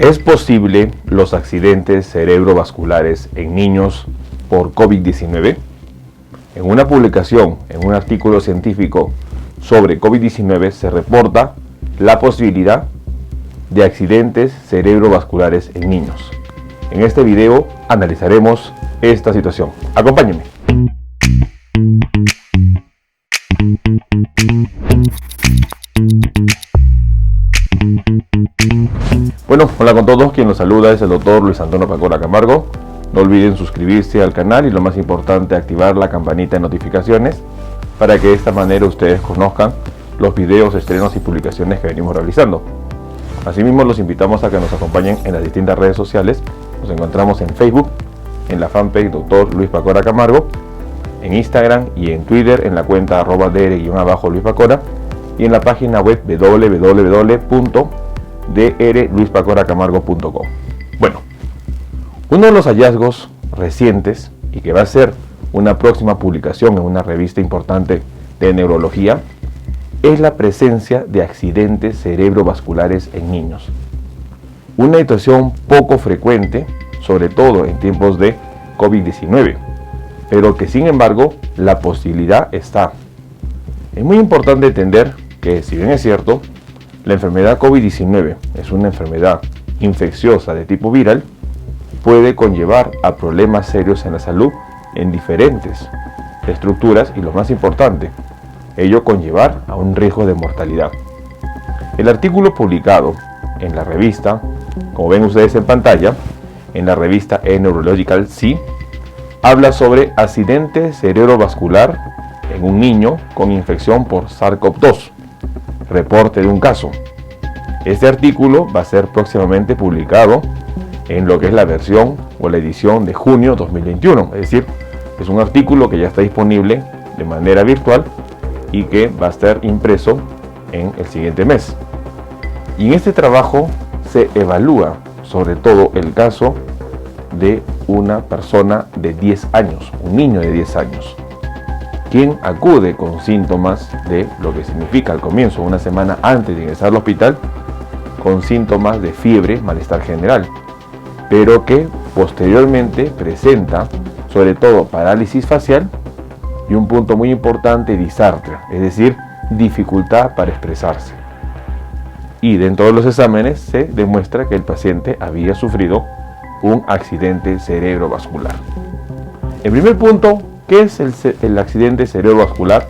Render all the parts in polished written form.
¿Es posible los accidentes cerebrovasculares en niños por COVID-19? En una publicación, en un artículo científico sobre COVID-19 se reporta la posibilidad de accidentes cerebrovasculares en niños. En este video analizaremos esta situación. Acompáñenme. Bueno, hola con todos, quien los saluda es el doctor Luis Antonio Pacora Camargo. No olviden suscribirse al canal y lo más importante, activar la campanita de notificaciones para que de esta manera ustedes conozcan los videos, estrenos y publicaciones que venimos realizando. Asimismo, los invitamos a que nos acompañen en las distintas redes sociales. Nos encontramos en Facebook, en la fanpage Dr. Luis Pacora Camargo, en Instagram y en Twitter en la cuenta @dr_Luis Pacora y en la página web www.drluispacoracamargo.com. Bueno, uno de los hallazgos recientes y que va a ser una próxima publicación en una revista importante de neurología es la presencia de accidentes cerebrovasculares en niños. Una situación poco frecuente, sobre todo en tiempos de COVID-19, pero que sin embargo la posibilidad está. Es muy importante entender que, si bien es cierto, la enfermedad COVID-19 es una enfermedad infecciosa de tipo viral, puede conllevar a problemas serios en la salud en diferentes estructuras y, lo más importante, ello conllevar a un riesgo de mortalidad. El artículo publicado en la revista, como ven ustedes en pantalla, en la revista Neurological C, habla sobre accidente cerebrovascular en un niño con infección por SARS-CoV-2, reporte de un caso. Este artículo va a ser próximamente publicado en lo que es la versión o la edición de junio 2021, es decir, es un artículo que ya está disponible de manera virtual y que va a estar impreso en el siguiente mes. Y en este trabajo se evalúa sobre todo el caso de una persona de 10 años, un niño de 10 años, quien acude con síntomas de lo que significa al comienzo, una semana antes de ingresar al hospital, con síntomas de fiebre, malestar general, pero que posteriormente presenta sobre todo parálisis facial y un punto muy importante, disartria, es decir, dificultad para expresarse. Y dentro de los exámenes se demuestra que el paciente había sufrido un accidente cerebrovascular. En primer punto, ¿qué es el accidente cerebrovascular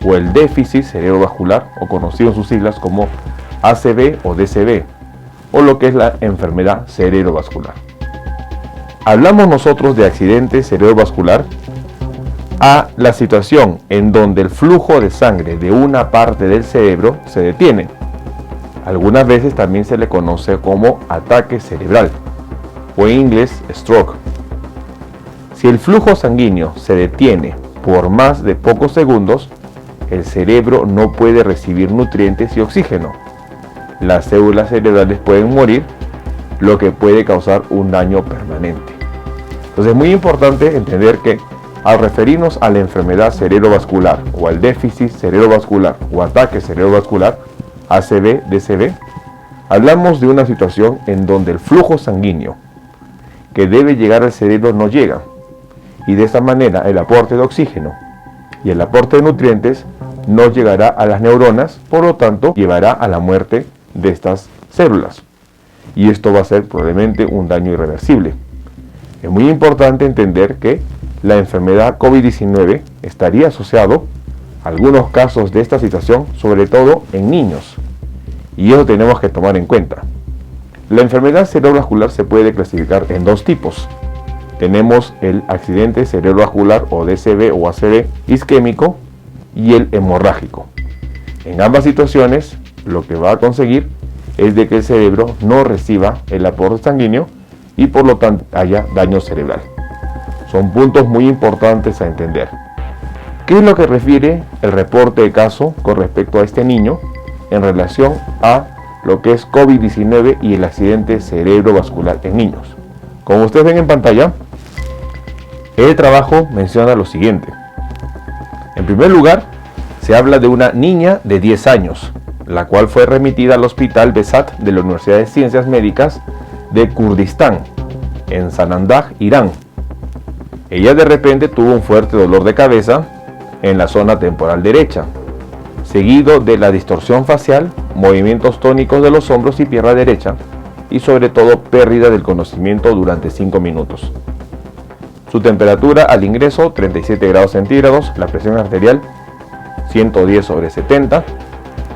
o el déficit cerebrovascular, o conocido en sus siglas como ACV o DCV, o lo que es la enfermedad cerebrovascular? Hablamos nosotros de accidente cerebrovascular a la situación en donde el flujo de sangre de una parte del cerebro se detiene. Algunas veces también se le conoce como ataque cerebral, o en inglés stroke. Si el flujo sanguíneo se detiene por más de pocos segundos, el cerebro no puede recibir nutrientes y oxígeno. Las células cerebrales pueden morir, lo que puede causar un daño permanente. Entonces es muy importante entender que al referirnos a la enfermedad cerebrovascular o al déficit cerebrovascular o ataque cerebrovascular, ACV, DCV, hablamos de una situación en donde el flujo sanguíneo que debe llegar al cerebro no llega, y de esta manera el aporte de oxígeno y el aporte de nutrientes no llegará a las neuronas, por lo tanto llevará a la muerte de estas células, y esto va a ser probablemente un daño irreversible. Es muy importante entender que la enfermedad COVID-19 estaría asociado a algunos casos de esta situación, sobre todo en niños, y eso tenemos que tomar en cuenta. La enfermedad cerebrovascular se puede clasificar en dos tipos. Tenemos el accidente cerebrovascular o DCV o ACV isquémico y el hemorrágico. En ambas situaciones, lo que va a conseguir es de que el cerebro no reciba el aporte sanguíneo y por lo tanto haya daño cerebral. Son puntos muy importantes a entender. ¿Qué es lo que refiere el reporte de caso con respecto a este niño en relación a lo que es COVID-19 y el accidente cerebrovascular en niños? Como ustedes ven en pantalla, el trabajo menciona lo siguiente. En primer lugar, se habla de una niña de 10 años, la cual fue remitida al Hospital Besat de la Universidad de Ciencias Médicas de Kurdistán, en Sanandaj, Irán. Ella de repente tuvo un fuerte dolor de cabeza en la zona temporal derecha, seguido de la distorsión facial, movimientos tónicos de los hombros y pierna derecha, y sobre todo pérdida del conocimiento durante 5 minutos. Su temperatura al ingreso 37 grados centígrados, la presión arterial 110/70,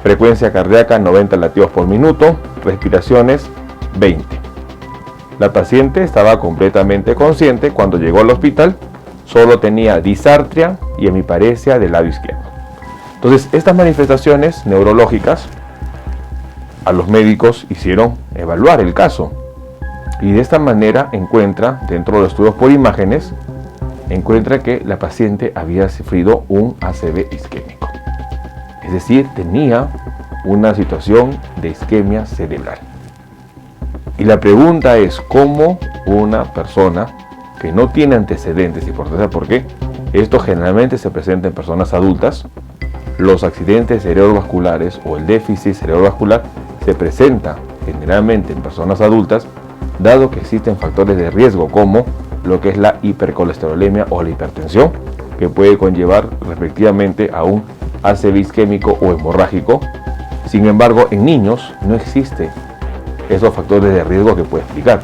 frecuencia cardíaca 90 latidos por minuto, respiraciones 20. La paciente estaba completamente consciente cuando llegó al hospital, solo tenía disartria y hemiparesia del labio izquierdo. Entonces, estas manifestaciones neurológicas a los médicos hicieron evaluar el caso y de esta manera encuentra, dentro de los estudios por imágenes, encuentra que la paciente había sufrido un ACV isquémico, es decir, tenía una situación de isquemia cerebral. Y la pregunta es, ¿cómo una persona que no tiene antecedentes, y por qué? Esto generalmente se presenta en personas adultas, los accidentes cerebrovasculares o el déficit cerebrovascular se presenta generalmente en personas adultas, dado que existen factores de riesgo como lo que es la hipercolesterolemia o la hipertensión, que puede conllevar respectivamente a un ACV isquémico o hemorrágico. Sin embargo, en niños no existe esos factores de riesgo que puede explicar.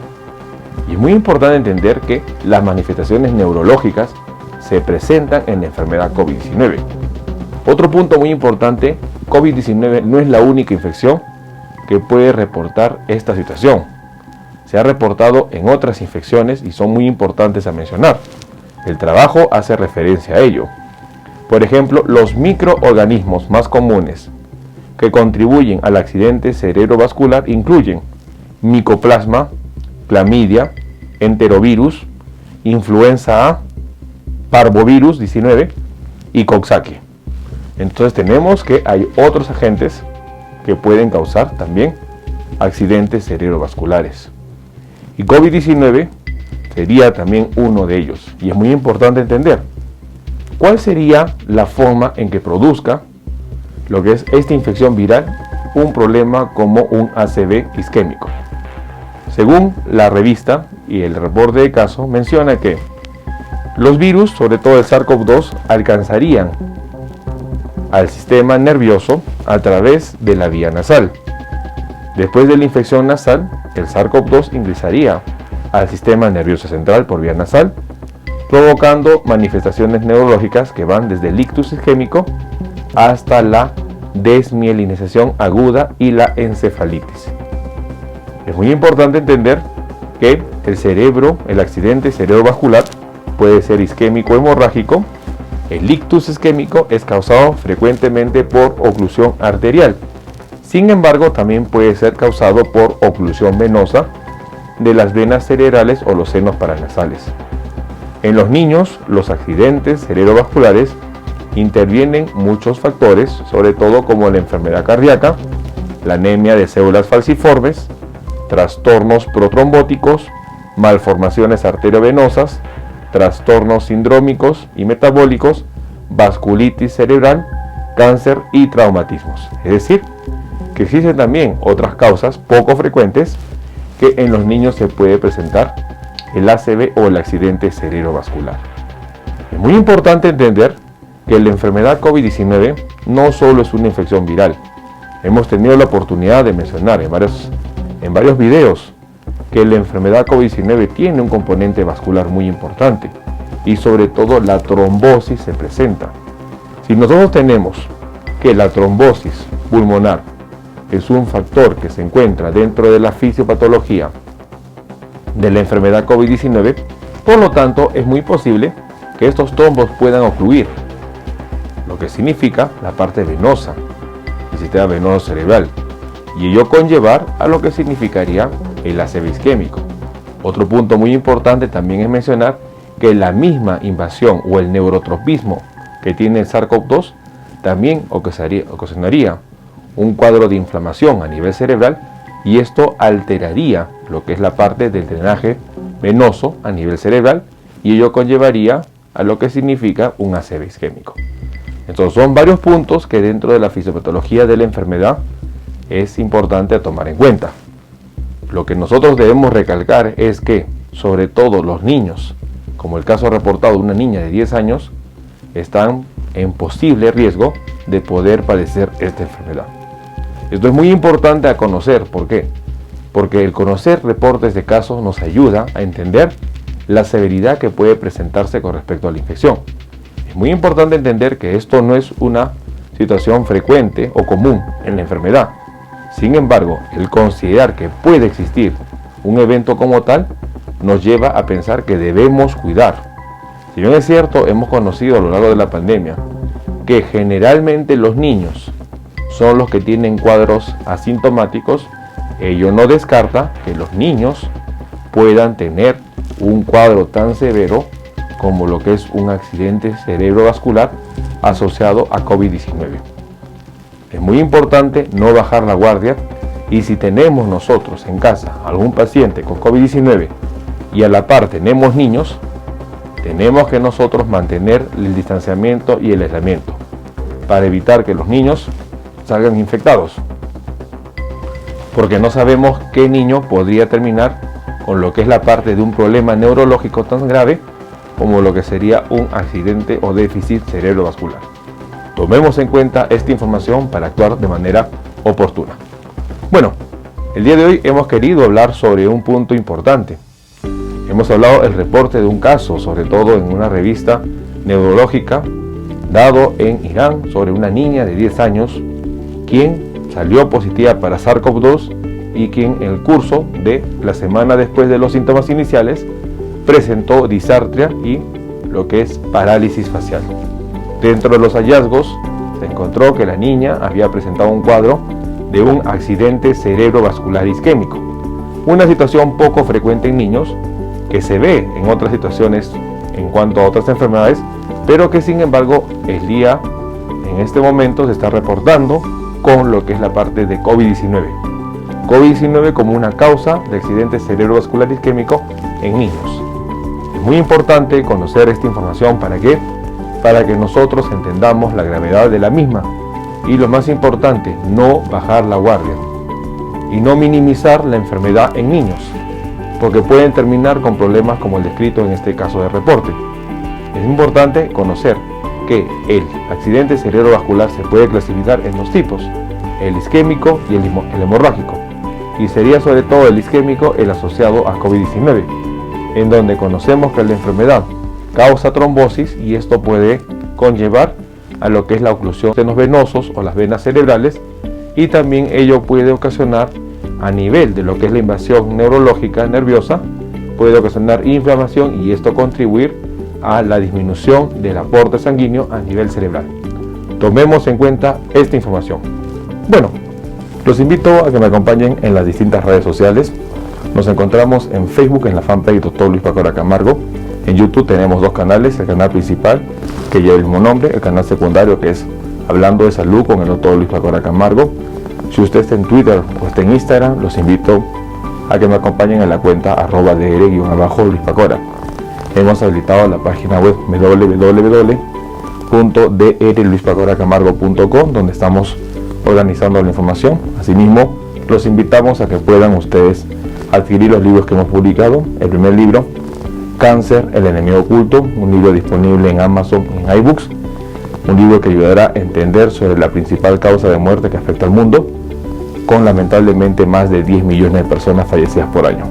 Y es muy importante entender que las manifestaciones neurológicas se presentan en la enfermedad COVID-19. Otro punto muy importante, COVID-19 no es la única infección que puede reportar esta situación. Se ha reportado en otras infecciones y son muy importantes a mencionar. El trabajo hace referencia a ello. Por ejemplo, los microorganismos más comunes que contribuyen al accidente cerebrovascular incluyen micoplasma, clamidia, enterovirus, influenza A, parvovirus 19 y Coxsackie. Entonces tenemos que hay otros agentes que pueden causar también accidentes cerebrovasculares. Y COVID-19 sería también uno de ellos. Y es muy importante entender cuál sería la forma en que produzca lo que es esta infección viral un problema como un ACV isquémico. Según la revista y el reporte de caso, menciona que los virus, sobre todo el SARS-CoV-2, alcanzarían al sistema nervioso a través de la vía nasal. Después de la infección nasal, el SARS-CoV-2 ingresaría al sistema nervioso central por vía nasal, provocando manifestaciones neurológicas que van desde el ictus isquémico hasta la desmielinización aguda y la encefalitis. Es muy importante entender que el cerebro, el accidente cerebrovascular puede ser isquémico o hemorrágico. El ictus isquémico es causado frecuentemente por oclusión arterial. Sin embargo, también puede ser causado por oclusión venosa de las venas cerebrales o los senos paranasales. En los niños, los accidentes cerebrovasculares intervienen muchos factores, sobre todo como la enfermedad cardíaca, la anemia de células falciformes, trastornos protrombóticos, malformaciones arteriovenosas, trastornos sindrómicos y metabólicos, vasculitis cerebral, cáncer y traumatismos. Es decir, que existen también otras causas poco frecuentes que en los niños se puede presentar el ACV o el accidente cerebrovascular. Es muy importante entender que la enfermedad COVID-19 no solo es una infección viral. Hemos tenido la oportunidad de mencionar en varios videos que la enfermedad COVID-19 tiene un componente vascular muy importante y sobre todo la trombosis se presenta. Si nosotros tenemos que la trombosis pulmonar es un factor que se encuentra dentro de la fisiopatología de la enfermedad COVID-19, por lo tanto es muy posible que estos trombos puedan ocluir, lo que significa la parte venosa, el sistema venoso cerebral, y ello conllevar a lo que significaría el ACV isquémico. Otro punto muy importante también es mencionar que la misma invasión o el neurotropismo que tiene el SARS-CoV-2 también ocasionaría un cuadro de inflamación a nivel cerebral y esto alteraría lo que es la parte del drenaje venoso a nivel cerebral y ello conllevaría a lo que significa un ACV isquémico. Entonces son varios puntos que dentro de la fisiopatología de la enfermedad es importante tomar en cuenta. lo que nosotros debemos recalcar es que, sobre todo los niños, como el caso reportado de una niña de 10 años, están en posible riesgo de poder padecer esta enfermedad. Esto es muy importante a conocer. ¿Por qué? Porque el conocer reportes de casos nos ayuda a entender la severidad que puede presentarse con respecto a la infección. Es muy importante entender que esto no es una situación frecuente o común en la enfermedad. Sin embargo, el considerar que puede existir un evento como tal nos lleva a pensar que debemos cuidar. Si bien es cierto, hemos conocido a lo largo de la pandemia que generalmente los niños son los que tienen cuadros asintomáticos, ello no descarta que los niños puedan tener un cuadro tan severo como lo que es un accidente cerebrovascular asociado a COVID-19. Es muy importante no bajar la guardia, y si tenemos nosotros en casa algún paciente con COVID-19 y a la par tenemos niños, tenemos que nosotros mantener el distanciamiento y el aislamiento para evitar que los niños salgan infectados, porque no sabemos qué niño podría terminar con lo que es la parte de un problema neurológico tan grave como lo que sería un accidente o déficit cerebrovascular. Tomemos en cuenta esta información para actuar de manera oportuna. Bueno, el día de hoy hemos querido hablar sobre un punto importante. Hemos hablado del reporte de un caso, sobre todo en una revista neurológica, dado en Irán, sobre una niña de 10 años, quien salió positiva para SARS-CoV-2 y quien en el curso de la semana después de los síntomas iniciales presentó disartria y lo que es parálisis facial. Dentro de los hallazgos se encontró que la niña había presentado un cuadro de un accidente cerebrovascular isquémico, una situación poco frecuente en niños que se ve en otras situaciones en cuanto a otras enfermedades, pero que sin embargo el día en este momento se está reportando con lo que es la parte de COVID-19. COVID-19 como una causa de accidente cerebrovascular isquémico en niños. Es muy importante conocer esta información. ¿Para qué? Para que nosotros entendamos la gravedad de la misma y, lo más importante, no bajar la guardia y no minimizar la enfermedad en niños, porque pueden terminar con problemas como el descrito en este caso de reporte. Es importante conocer que el accidente cerebrovascular se puede clasificar en dos tipos, el isquémico y el hemorrágico, y sería sobre todo el isquémico el asociado a COVID-19, en donde conocemos que la enfermedad causa trombosis y esto puede conllevar a lo que es la oclusión de los venosos o las venas cerebrales, y también ello puede ocasionar, a nivel de lo que es la invasión neurológica nerviosa, puede ocasionar inflamación y esto contribuir a la disminución del aporte sanguíneo a nivel cerebral. Tomemos en cuenta esta información. Bueno, los invito a que me acompañen en las distintas redes sociales. Nos encontramos en Facebook en la fanpage Dr. Luis Pacora Camargo. En YouTube tenemos dos canales, el canal principal que lleva el mismo nombre, el canal secundario que es Hablando de Salud con el Dr. Luis Pacora Camargo. Si usted está en Twitter o está en Instagram, los invito a que me acompañen en la cuenta @dr_Luis Pacora. Hemos habilitado la página web www.drluispacoracamargo.com, donde estamos organizando la información. Asimismo, los invitamos a que puedan ustedes adquirir los libros que hemos publicado. El primer libro, Cáncer, el enemigo oculto, un libro disponible en Amazon y en iBooks, un libro que ayudará a entender sobre la principal causa de muerte que afecta al mundo, con lamentablemente más de 10 millones de personas fallecidas por año.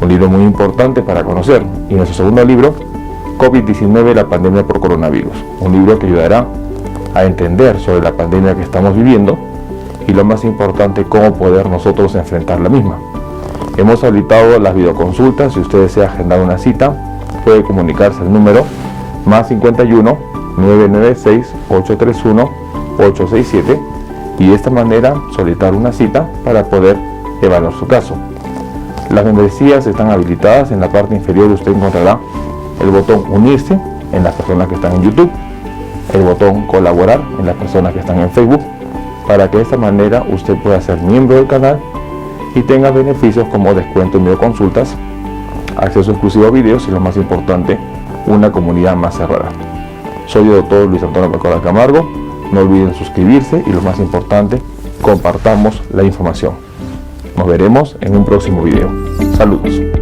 Un libro muy importante para conocer. Y nuestro segundo libro, COVID-19, la pandemia por coronavirus, un libro que ayudará a entender sobre la pandemia que estamos viviendo y, lo más importante, cómo poder nosotros enfrentar la misma. Hemos habilitado las videoconsultas. Si usted desea agendar una cita, puede comunicarse al número +51 996 831 867 y de esta manera solicitar una cita para poder evaluar su caso. Las membresías están habilitadas. En la parte inferior usted encontrará el botón unirse en las personas que están en YouTube, el botón colaborar en las personas que están en Facebook, para que de esta manera usted pueda ser miembro del canal y tenga beneficios como descuento en videoconsultas, acceso exclusivo a videos y, lo más importante, una comunidad más cerrada. Soy el Dr. Luis Antonio Pacora Camargo. No olviden suscribirse y, lo más importante, compartamos la información. Nos veremos en un próximo video. Saludos.